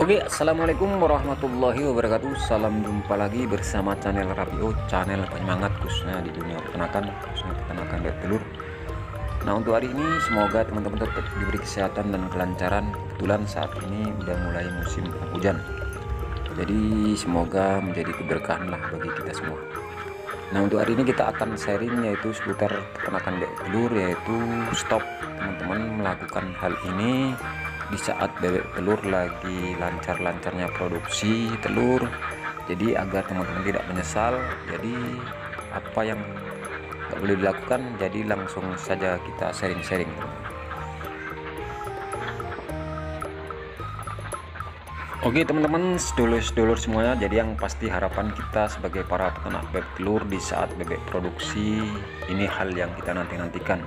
Oke, assalamualaikum warahmatullahi wabarakatuh. Salam jumpa lagi bersama channel Rapio, channel penyemangat khususnya di dunia peternakan, khususnya peternakan bebek telur. Nah, untuk hari ini semoga teman-teman tetap diberi kesehatan dan kelancaran. Kebetulan saat ini udah mulai musim hujan, jadi semoga menjadi keberkahan lah bagi kita semua. Nah, untuk hari ini kita akan sharing yaitu seputar peternakan bebek telur, yaitu stop teman-teman melakukan hal ini di saat bebek telur lagi lancar-lancarnya produksi telur. Jadi agar teman-teman tidak menyesal, jadi apa yang nggak boleh dilakukan, jadi langsung saja kita sharing-sharing. Oke teman-teman, sedulur-sedulur semuanya, jadi yang pasti harapan kita sebagai para peternak bebek telur di saat bebek produksi ini hal yang kita nanti-nantikan.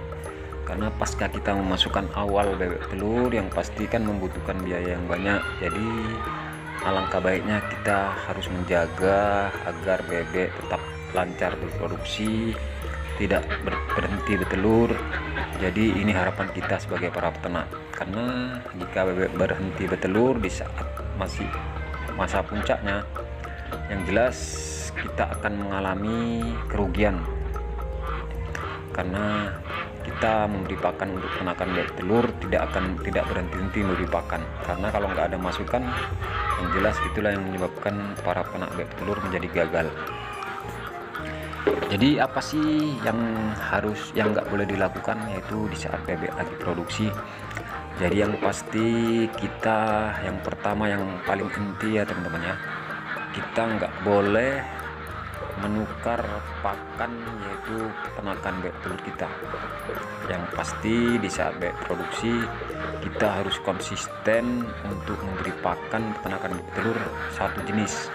Karena pasca kita memasukkan awal bebek telur yang pasti kan membutuhkan biaya yang banyak, jadi alangkah baiknya kita harus menjaga agar bebek tetap lancar berproduksi, tidak berhenti bertelur. Jadi ini harapan kita sebagai para peternak, karena jika bebek berhenti bertelur di saat masih masa puncaknya, yang jelas kita akan mengalami kerugian, karena kita memberi pakan untuk peternakan bebek telur tidak berhenti memberi pakan, karena kalau nggak ada masukan, yang jelas itulah yang menyebabkan para peternak bebek telur menjadi gagal. Jadi apa sih yang nggak boleh dilakukan, yaitu di saat bebek lagi produksi? Jadi yang pasti kita yang pertama, yang paling inti ya teman-teman ya, kita nggak boleh menukar pakan yaitu peternakan bebek telur kita. Yang pasti di saat bebek produksi kita harus konsisten untuk memberi pakan peternakan bebek telur satu jenis.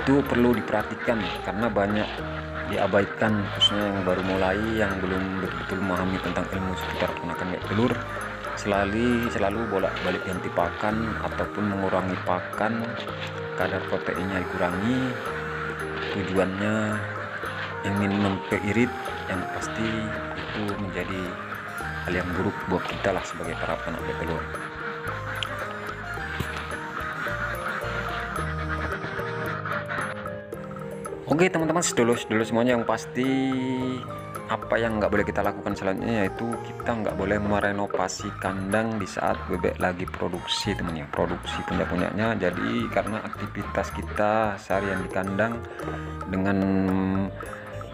Itu perlu diperhatikan karena banyak diabaikan, khususnya yang baru mulai, yang belum betul-betul memahami tentang ilmu seputar peternakan bebek telur. Selalu bolak-balik ganti pakan ataupun mengurangi pakan, kadar proteinnya dikurangi, tujuannya ingin mempeirit, yang pasti itu menjadi hal yang buruk buat kita lah sebagai para peternak bebek telur. Oke teman-teman, sedulur-sedulur semuanya, yang pasti apa yang nggak boleh kita lakukan selanjutnya yaitu kita nggak boleh merenovasi kandang di saat bebek lagi produksi teman-teman, produksi puncak-puncaknya. Jadi karena aktivitas kita seharian di kandang dengan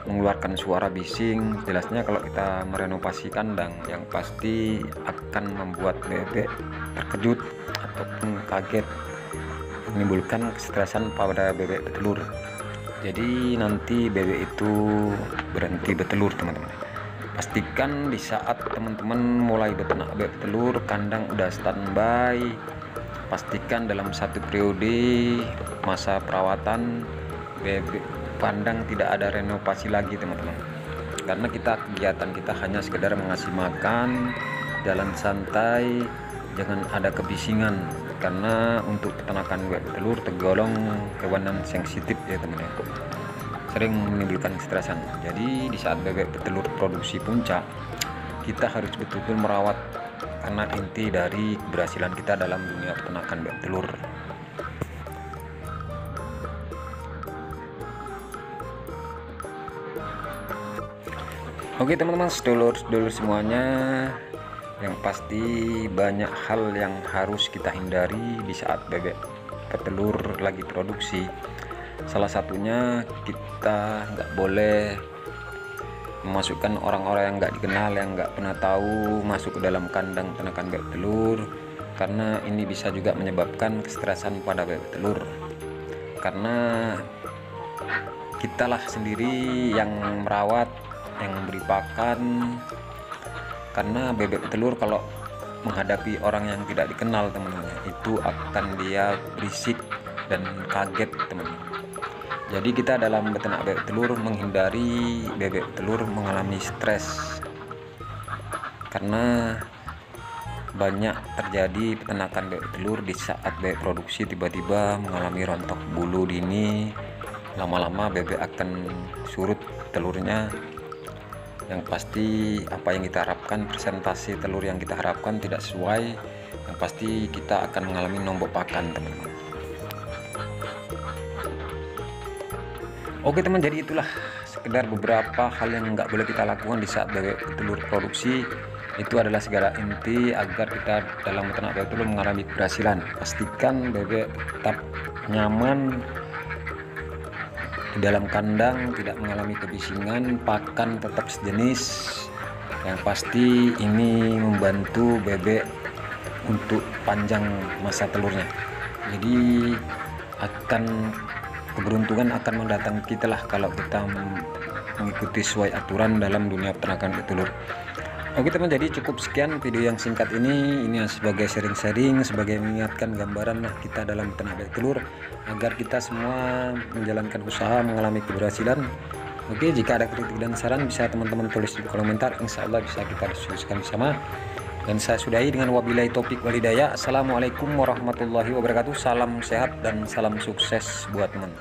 mengeluarkan suara bising, jelasnya kalau kita merenovasi kandang yang pasti akan membuat bebek terkejut ataupun kaget, menimbulkan kestresan pada bebek bertelur. Jadi nanti bebek itu berhenti bertelur teman-teman. Pastikan di saat teman-teman mulai beternak bebek telur, kandang udah standby. Pastikan dalam satu periode masa perawatan bebek kandang tidak ada renovasi lagi teman-teman. Karena kegiatan kita hanya sekedar mengasih makan, jalan santai, jangan ada kebisingan. Karena untuk peternakan bebek telur tergolong hewan yang sensitif ya teman-teman, sering menimbulkan kestresan. Jadi di saat bebek telur produksi puncak, kita harus betul-betul merawat, karena inti dari keberhasilan kita dalam dunia peternakan bebek telur. Oke teman-teman, sedulur-sedulur semuanya, yang pasti banyak hal yang harus kita hindari di saat bebek petelur lagi produksi. Salah satunya kita nggak boleh memasukkan orang-orang yang nggak dikenal, yang nggak pernah tahu masuk ke dalam kandang peternakan bebek telur, karena ini bisa juga menyebabkan kestresan pada bebek telur. Karena kitalah sendiri yang merawat, yang memberi pakan. Karena bebek telur kalau menghadapi orang yang tidak dikenal teman-teman, itu akan dia berisik dan kaget teman-teman. Jadi kita dalam beternak bebek telur menghindari bebek telur mengalami stres, karena banyak terjadi peternakan bebek telur di saat bebek produksi tiba-tiba mengalami rontok bulu dini, lama-lama bebek akan surut telurnya. Yang pasti apa yang kita harapkan, presentasi telur yang kita harapkan tidak sesuai, yang pasti kita akan mengalami nombok pakan teman-teman. Oke teman, jadi itulah sekedar beberapa hal yang nggak boleh kita lakukan di saat bebek telur produksi. Itu adalah segala inti agar kita dalam beternak bebek telur mengalami keberhasilan. Pastikan bebek tetap nyaman di dalam kandang, tidak mengalami kebisingan, pakan tetap sejenis. Yang pasti ini membantu bebek untuk panjang masa telurnya. Jadi keberuntungan akan mendatangi kita lah kalau kita mengikuti sesuai aturan dalam dunia peternakan bebek telur. Oke teman, jadi cukup sekian video yang singkat ini sebagai sharing-sharing, sebagai mengingatkan gambaran lah kita dalam peternak bebek telur agar kita semua menjalankan usaha mengalami keberhasilan. Oke, jika ada kritik dan saran bisa teman-teman tulis di kolom komentar, insya Allah bisa kita diskusikan bersama. Dan saya sudahi dengan wabillahi taufik walhidayah. Assalamualaikum warahmatullahi wabarakatuh. Salam sehat dan salam sukses buat teman.